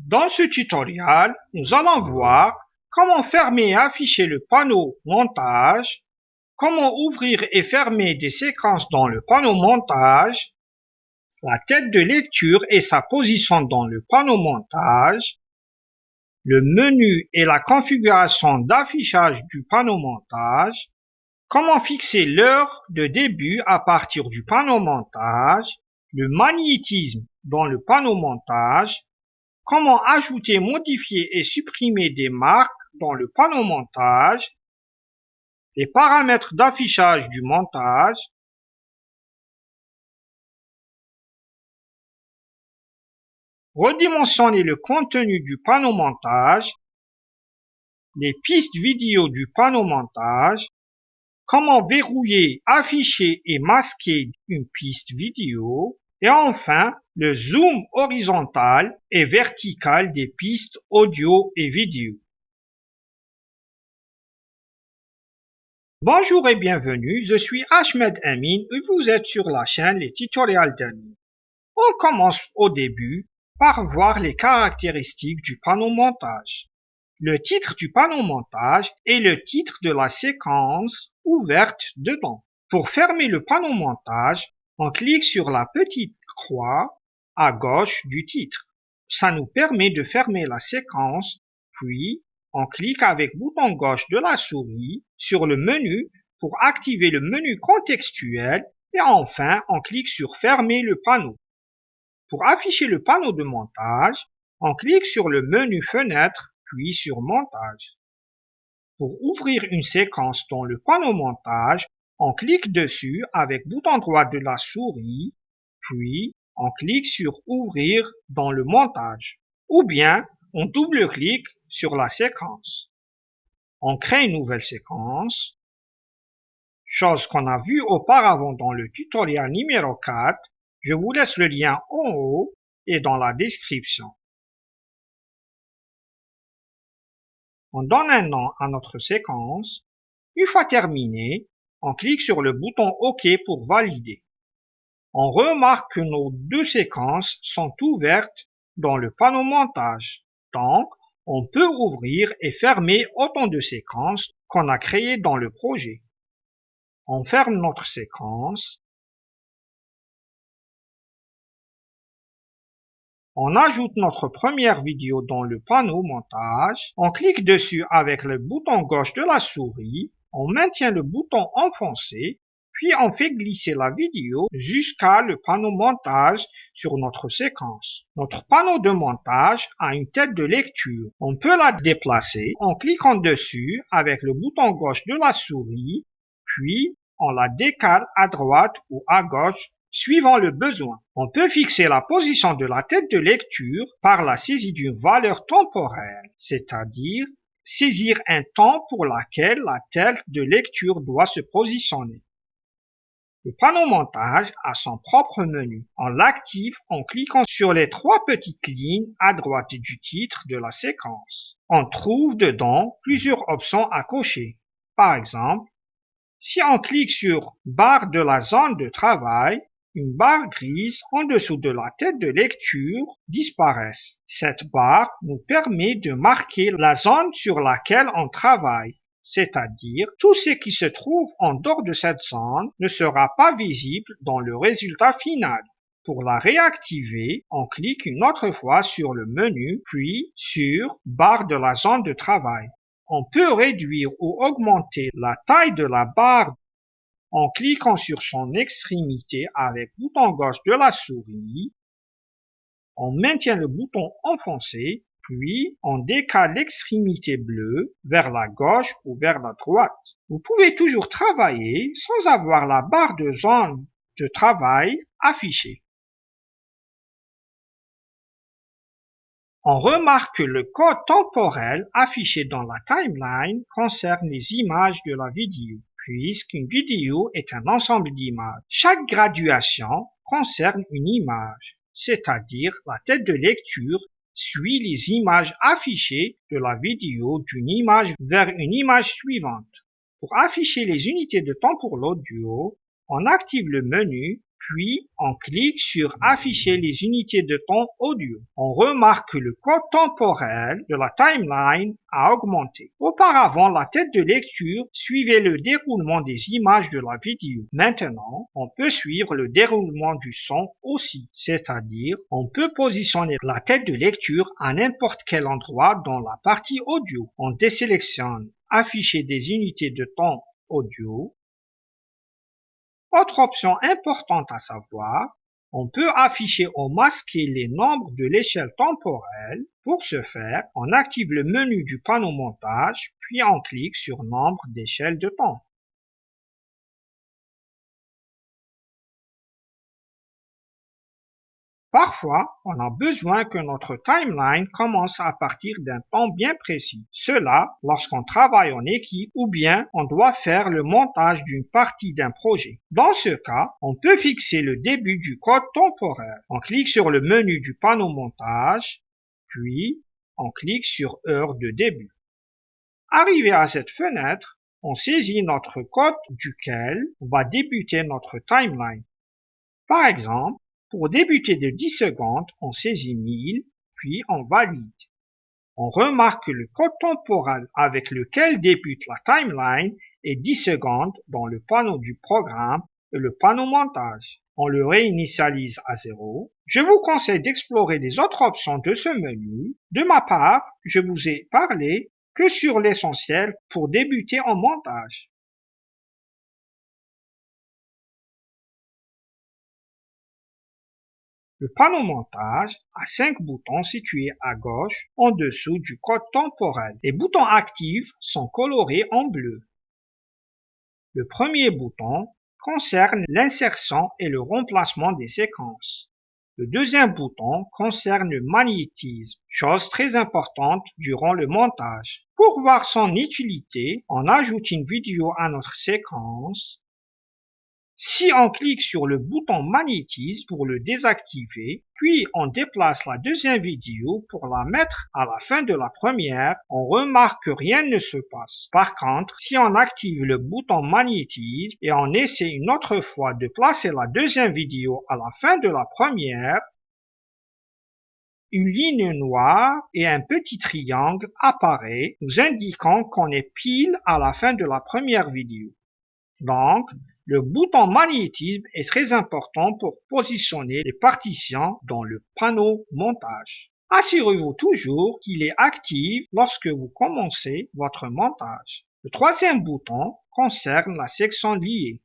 Dans ce tutoriel, nous allons voir comment fermer et afficher le panneau montage, comment ouvrir et fermer des séquences dans le panneau montage, la tête de lecture et sa position dans le panneau montage, le menu et la configuration d'affichage du panneau montage, comment fixer l'heure de début à partir du panneau montage, le magnétisme dans le panneau montage, comment ajouter, modifier et supprimer des marques dans le panneau montage, les paramètres d'affichage du montage, redimensionner le contenu du panneau montage, les pistes vidéo du panneau montage, comment verrouiller, afficher et masquer une piste vidéo, et enfin le zoom horizontal et vertical des pistes audio et vidéo. Bonjour et bienvenue, je suis Ahmed Amin et vous êtes sur la chaîne Les Tutoriels d'Amin. On commence au début par voir les caractéristiques du panneau montage. Le titre du panneau montage est le titre de la séquence ouverte dedans. Pour fermer le panneau montage, on clique sur la petite croix à gauche du titre. Ça nous permet de fermer la séquence, puis on clique avec bouton gauche de la souris sur le menu pour activer le menu contextuel et enfin on clique sur fermer le panneau. Pour afficher le panneau de montage, on clique sur le menu fenêtre puis sur montage. Pour ouvrir une séquence dans le panneau montage, on clique dessus avec bouton droit de la souris, puis on clique sur ouvrir dans le montage, ou bien on double-clique sur la séquence. On crée une nouvelle séquence, chose qu'on a vue auparavant dans le tutoriel numéro 4. Je vous laisse le lien en haut et dans la description. On donne un nom à notre séquence. Une fois terminé, on clique sur le bouton OK pour valider. On remarque que nos deux séquences sont ouvertes dans le panneau montage. Donc, on peut ouvrir et fermer autant de séquences qu'on a créées dans le projet. On ferme notre séquence. On ajoute notre première vidéo dans le panneau montage. On clique dessus avec le bouton gauche de la souris. On maintient le bouton enfoncé. Puis on fait glisser la vidéo jusqu'à le panneau montage sur notre séquence. Notre panneau de montage a une tête de lecture. On peut la déplacer en cliquant dessus avec le bouton gauche de la souris. Puis on la décale à droite ou à gauche suivant le besoin. On peut fixer la position de la tête de lecture par la saisie d'une valeur temporelle, c'est-à-dire saisir un temps pour lequel la tête de lecture doit se positionner. Le panneau montage a son propre menu. On l'active en cliquant sur les trois petites lignes à droite du titre de la séquence. On trouve dedans plusieurs options à cocher. Par exemple, si on clique sur barre de la zone de travail, une barre grise en dessous de la tête de lecture disparaît. Cette barre nous permet de marquer la zone sur laquelle on travaille, c'est-à-dire tout ce qui se trouve en dehors de cette zone ne sera pas visible dans le résultat final. Pour la réactiver, on clique une autre fois sur le menu, puis sur barre de la zone de travail. On peut réduire ou augmenter la taille de la barre en cliquant sur son extrémité avec le bouton gauche de la souris. On maintient le bouton enfoncé, puis on décale l'extrémité bleue vers la gauche ou vers la droite. Vous pouvez toujours travailler sans avoir la barre de zone de travail affichée. On remarque que le code temporel affiché dans la timeline concerne les images de la vidéo, puisqu'une vidéo est un ensemble d'images. Chaque graduation concerne une image, c'est-à-dire la tête de lecture suit les images affichées de la vidéo d'une image vers une image suivante. Pour afficher les unités de temps pour l'audio, on active le menu Puis, on clique sur Afficher les unités de temps audio. On remarque que le code temporel de la timeline a augmenté. Auparavant, la tête de lecture suivait le déroulement des images de la vidéo. Maintenant, on peut suivre le déroulement du son aussi, c'est-à-dire on peut positionner la tête de lecture à n'importe quel endroit dans la partie audio. On désélectionne Afficher des unités de temps audio. Autre option importante à savoir, on peut afficher ou masquer les nombres de l'échelle temporelle. Pour ce faire, on active le menu du panneau montage, puis on clique sur Nombre d'échelles de temps. Parfois, on a besoin que notre timeline commence à partir d'un temps bien précis. Cela lorsqu'on travaille en équipe ou bien on doit faire le montage d'une partie d'un projet. Dans ce cas, on peut fixer le début du code temporel. On clique sur le menu du panneau montage, puis on clique sur Heure de début. Arrivé à cette fenêtre, on saisit notre code duquel va débuter notre timeline. Par exemple, pour débuter de 10 secondes, on saisit 1000, puis on valide. On remarque que le code temporel avec lequel débute la timeline est 10 secondes dans le panneau du programme et le panneau montage. On le réinitialise à 0. Je vous conseille d'explorer les autres options de ce menu. De ma part, je vous ai parlé que sur l'essentiel pour débuter en montage. Le panneau montage a 5 boutons situés à gauche en dessous du code temporel. Les boutons actifs sont colorés en bleu. Le premier bouton concerne l'insertion et le remplacement des séquences. Le deuxième bouton concerne le magnétisme, chose très importante durant le montage. Pour voir son utilité, on ajoute une vidéo à notre séquence. Si on clique sur le bouton magnétisme pour le désactiver, puis on déplace la deuxième vidéo pour la mettre à la fin de la première, on remarque que rien ne se passe. Par contre, si on active le bouton magnétisme et on essaie une autre fois de placer la deuxième vidéo à la fin de la première, une ligne noire et un petit triangle apparaît, nous indiquant qu'on est pile à la fin de la première vidéo. Donc, le bouton magnétisme est très important pour positionner les partitions dans le panneau montage. Assurez-vous toujours qu'il est actif lorsque vous commencez votre montage. Le troisième bouton concerne la section liée.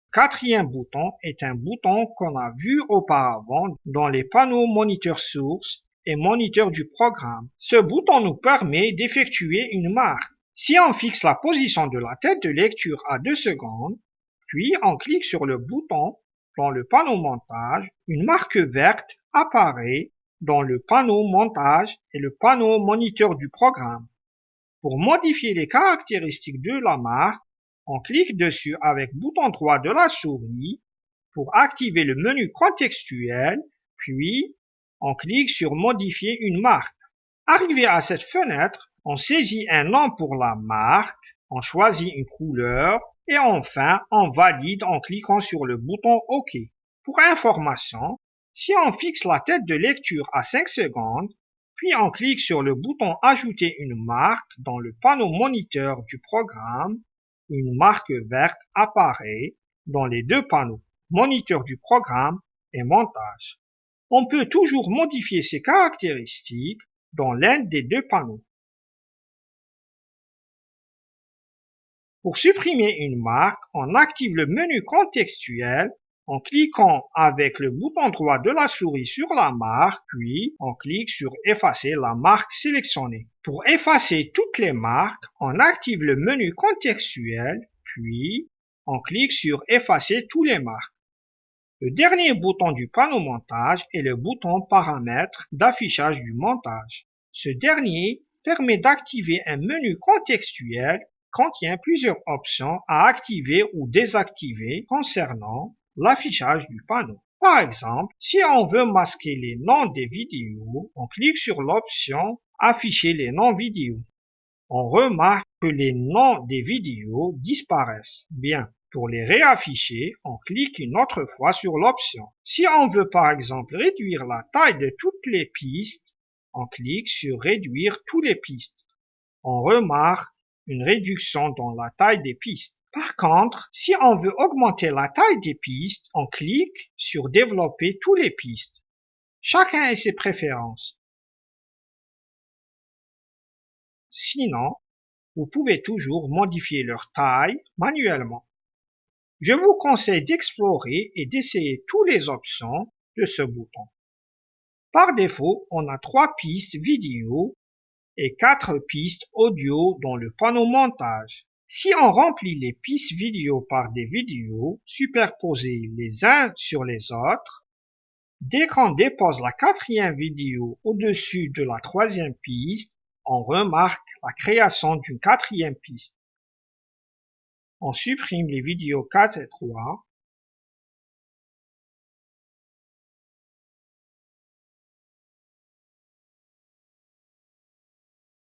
Le quatrième bouton est un bouton qu'on a vu auparavant dans les panneaux moniteur source et moniteur du programme. Ce bouton nous permet d'effectuer une marque. Si on fixe la position de la tête de lecture à 2 secondes, puis on clique sur le bouton dans le panneau montage, une marque verte apparaît dans le panneau montage et le panneau moniteur du programme. Pour modifier les caractéristiques de la marque, on clique dessus avec le bouton droit de la souris pour activer le menu contextuel, puis on clique sur Modifier une marque. Arrivé à cette fenêtre, on saisit un nom pour la marque, on choisit une couleur et enfin on valide en cliquant sur le bouton OK. Pour information, si on fixe la tête de lecture à 5 secondes, puis on clique sur le bouton Ajouter une marque dans le panneau moniteur du programme, une marque verte apparaît dans les deux panneaux, moniteur du programme et montage. On peut toujours modifier ces caractéristiques dans l'un des deux panneaux. Pour supprimer une marque, on active le menu contextuel en cliquant avec le bouton droit de la souris sur la marque, puis on clique sur Effacer la marque sélectionnée. Pour effacer toutes les marques, on active le menu contextuel, puis on clique sur Effacer toutes les marques. Le dernier bouton du panneau montage est le bouton Paramètres d'affichage du montage. Ce dernier permet d'activer un menu contextuel contient plusieurs options à activer ou désactiver concernant l'affichage du panneau. Par exemple, si on veut masquer les noms des vidéos, on clique sur l'option Afficher les noms vidéos. On remarque que les noms des vidéos disparaissent. Bien, Pour les réafficher, on clique une autre fois sur l'option. Si on veut par exemple réduire la taille de toutes les pistes, on clique sur Réduire toutes les pistes. On remarque une réduction dans la taille des pistes. Par contre, si on veut augmenter la taille des pistes, on clique sur Développer toutes les pistes. Chacun a ses préférences. Sinon, vous pouvez toujours modifier leur taille manuellement. Je vous conseille d'explorer et d'essayer toutes les options de ce bouton. Par défaut, on a 3 pistes vidéo et 4 pistes audio dans le panneau montage. Si on remplit les pistes vidéo par des vidéos superposées les uns sur les autres, dès qu'on dépose la 4e vidéo au-dessus de la 3e piste, on remarque la création d'une 4e piste. On supprime les vidéos 4 et 3.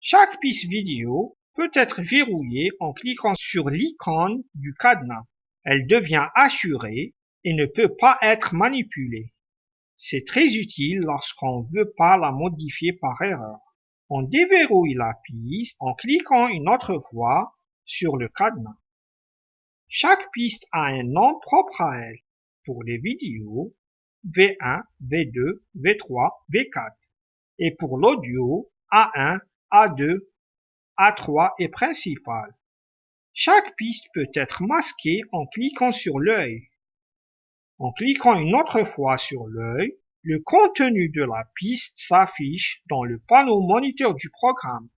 Chaque piste vidéo peut être verrouillée en cliquant sur l'icône du cadenas. Elle devient assurée et ne peut pas être manipulée. C'est très utile lorsqu'on ne veut pas la modifier par erreur. On déverrouille la piste en cliquant une autre fois sur le cadenas. Chaque piste a un nom propre à elle. Pour les vidéos, V1, V2, V3, V4. Et pour l'audio, A1, A2, A3 est principal. Chaque piste peut être masquée en cliquant sur l'œil. En cliquant une autre fois sur l'œil, le contenu de la piste s'affiche dans le panneau moniteur du programme.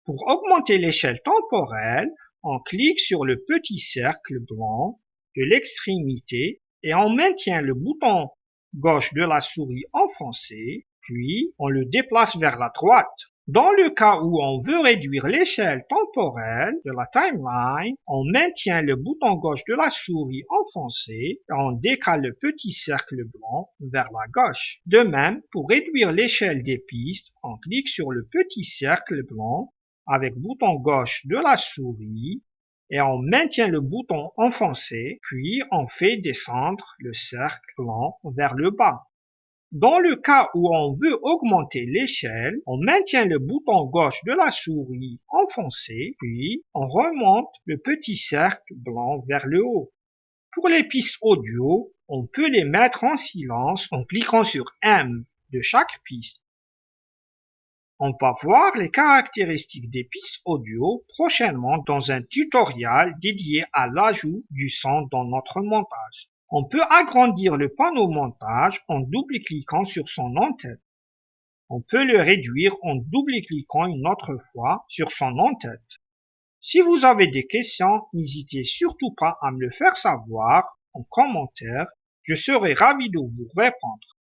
Pour augmenter l'échelle temporelle, on clique sur le petit cercle blanc de l'extrémité et on maintient le bouton gauche de la souris enfoncé, puis on le déplace vers la droite. Dans le cas où on veut réduire l'échelle temporelle de la timeline, on maintient le bouton gauche de la souris enfoncé et on décale le petit cercle blanc vers la gauche. De même, pour réduire l'échelle des pistes, on clique sur le petit cercle blanc avec bouton gauche de la souris et on maintient le bouton enfoncé, puis on fait descendre le cercle blanc vers le bas. Dans le cas où on veut augmenter l'échelle, on maintient le bouton gauche de la souris enfoncé, puis on remonte le petit cercle blanc vers le haut. Pour les pistes audio, on peut les mettre en silence en cliquant sur M de chaque piste. On va voir les caractéristiques des pistes audio prochainement dans un tutoriel dédié à l'ajout du son dans notre montage. On peut agrandir le panneau montage en double-cliquant sur son en-tête. On peut le réduire en double-cliquant une autre fois sur son en-tête. Si vous avez des questions, n'hésitez surtout pas à me le faire savoir en commentaire. Je serai ravi de vous répondre.